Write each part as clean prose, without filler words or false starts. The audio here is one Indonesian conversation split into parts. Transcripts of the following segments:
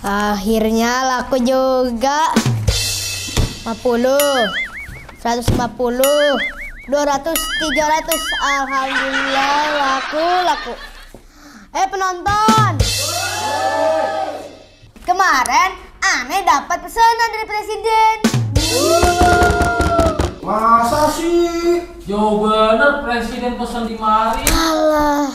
Akhirnya laku juga. 50, 150, 200, 300. Alhamdulillah laku. Penonton. Kemarin aneh dapat pesanan dari presiden. Masa sih? Jauh bener presiden pesan di mari. Alah.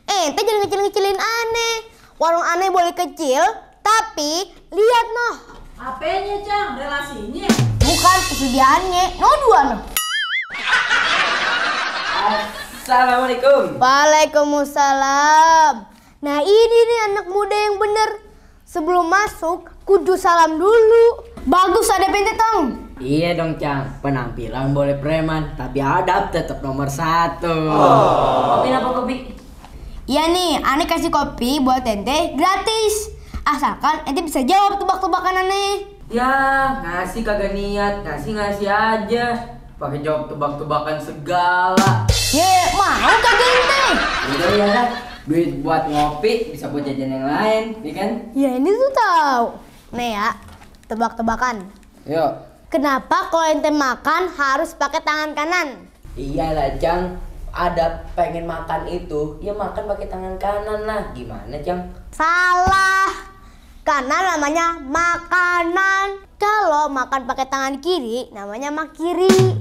Ente jangan ngecil-ngecilin aneh. Warung aneh boleh kecil, tapi lihat noh. Apanya, Cang? Relasinya? Bukan kesediaannya, no dua noh. Assalamualaikum. Waalaikumsalam. Nah ini nih anak muda yang bener. Sebelum masuk, kudu salam dulu. Bagus ada pintu tong. Iya dong Cang, penampilan boleh preman, tapi adab tetap nomor 1. Kopi apa kopi? Iya nih, aneh kasih kopi buat ente gratis. Asalkan ente bisa jawab tebak-tebakan aneh. Ya, ngasih kagak niat, ngasih aja. Pakai jawab tebak-tebakan segala. Ye, mau kagak ente? Udah ya dah, duit buat ngopi bisa buat jajan yang lain, ya kan? Ya ini tuh tahu. Nih ya, tebak-tebakan. Yuk. Kenapa kalau ente makan harus pakai tangan kanan? Iyalah Cang, ada pengen makan itu, ya makan pakai tangan kanan lah. Gimana Cang? Salah. Karena namanya makanan. Kalau makan pakai tangan kiri namanya makiri.